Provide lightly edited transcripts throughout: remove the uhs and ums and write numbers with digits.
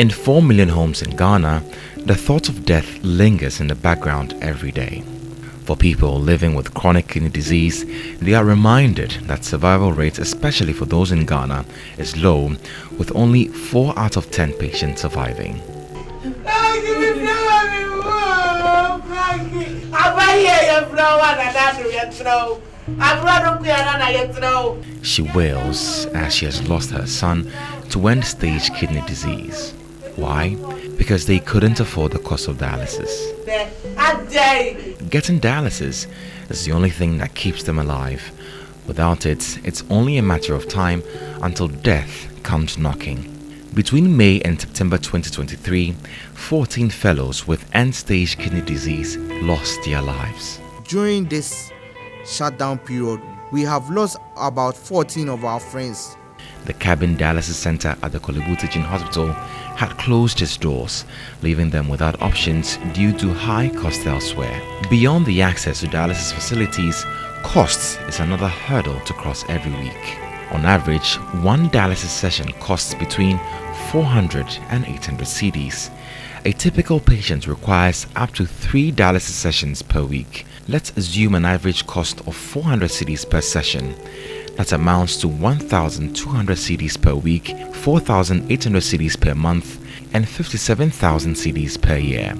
In 4 million homes in Ghana, the thought of death lingers in the background every day. For people living with chronic kidney disease, they are reminded that survival rates, especially for those in Ghana, is low, with only 4 out of 10 patients surviving. She wails as she has lost her son to end-stage kidney disease. Why? Because they couldn't afford the cost of dialysis. Getting dialysis is the only thing that keeps them alive. Without it, it's only a matter of time until death comes knocking. Between May and September 2023, 14 fellows with end-stage kidney disease lost their lives. During this shutdown period, we have lost about 14 of our friends. The Cabin Dialysis Centre at the Kolebu Teaching Hospital had closed its doors, leaving them without options due to high costs elsewhere. Beyond the access to dialysis facilities, costs is another hurdle to cross every week. On average, one dialysis session costs between 400 and 800 cedis. A typical patient requires up to 3 dialysis sessions per week. Let's assume an average cost of 400 cedis per session. That amounts to 1,200 cedis per week, 4,800 cedis per month, and 57,000 cedis per year.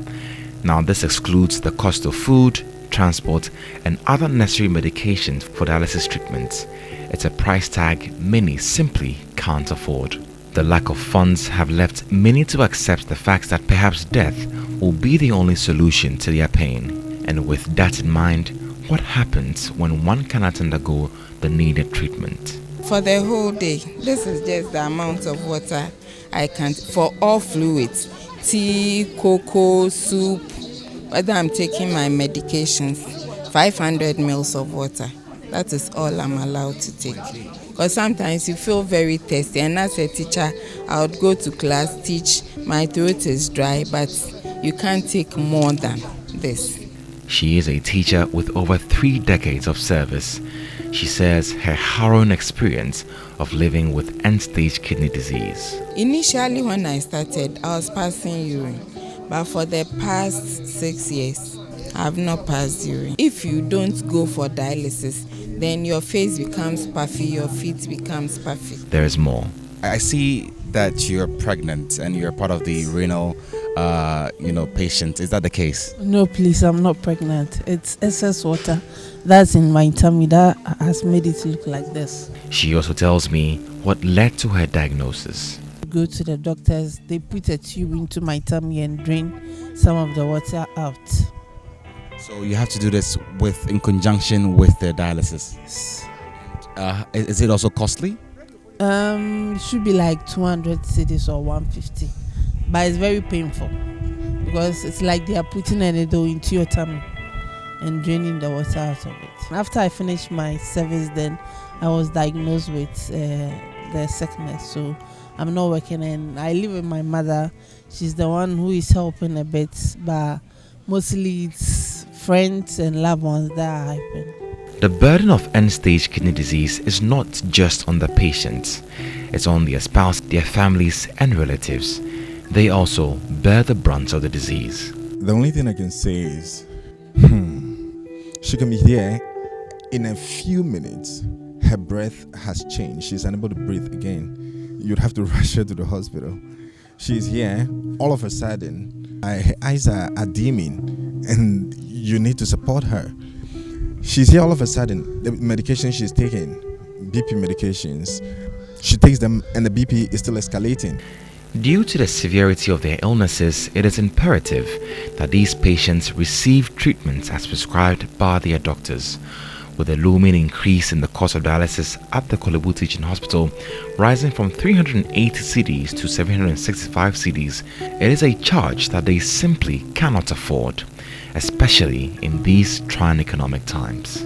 Now this excludes the cost of food, transport, and other necessary medications for dialysis treatments. It's a price tag many simply can't afford. The lack of funds have left many to accept the fact that perhaps death will be the only solution to their pain. And with that in mind, what happens when one cannot undergo the needed treatment? For the whole day, this is just the amount of water I can, for all fluids, tea, cocoa, soup, whether I'm taking my medications, 500 mils of water. That is all I'm allowed to take. Because sometimes you feel very thirsty, and as a teacher, I would go to class, teach, my throat is dry, but you can't take more than this. She is a teacher with over 3 decades of service. She says her harrowing experience of living with end-stage kidney disease. Initially when I started, I was passing urine, but for the past 6 years, I have not passed urine. If you don't go for dialysis, then your face becomes puffy, your feet becomes puffy. There is more. I see that you're pregnant and you're part of the renal patients. Is that the case? No, please, I'm not pregnant. It's excess water that's in my tummy that has made it look like this. She also tells me what led to her diagnosis. Go to the doctors, they put a tube into my tummy and drain some of the water out. So you have to do this in conjunction with the dialysis. Is it also costly? It should be like 200 cedis or 150, but it's very painful because it's like they are putting a needle into your tummy and draining the water out of it. After I finished my service, then I was diagnosed with the sickness, so I'm not working and I live with my mother. She's the one who is helping a bit, but mostly it's friends and loved ones that are helping. The burden of end-stage kidney disease is not just on the patients. It's on their spouse, their families, and relatives. They also bear the brunt of the disease. The only thing I can say is, she can be here in a few minutes. Her breath has changed. She's unable to breathe again. You'd have to rush her to the hospital. She's here. All of a sudden, her eyes are dimming, and you need to support her. She's here all of a sudden. The medication she's taking, BP medications, she takes them and the BP is still escalating. Due to the severity of their illnesses, it is imperative that these patients receive treatment as prescribed by their doctors. With a looming increase in the cost of dialysis at the Kolebu Teaching Hospital, rising from 380 cedis to 765 cedis, it is a charge that they simply cannot afford, especially in these trying economic times.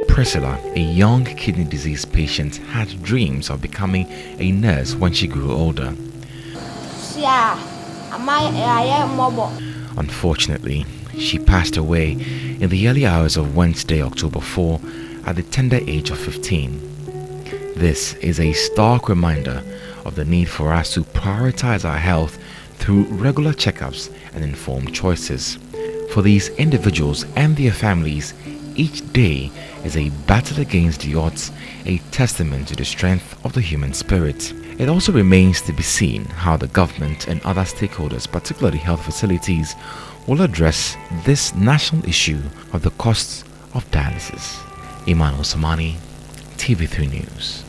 Priscilla, a young kidney disease patient, had dreams of becoming a nurse when she grew older. Unfortunately, she passed away in the early hours of Wednesday, October 4, at the tender age of 15. This is a stark reminder of the need for us to prioritize our health through regular checkups and informed choices. For these individuals and their families, each day is a battle against the odds, a testament to the strength of the human spirit. It also remains to be seen how the government and other stakeholders, particularly health facilities, will address this national issue of the costs of dialysis. Emmanuel Samani, TV3 News.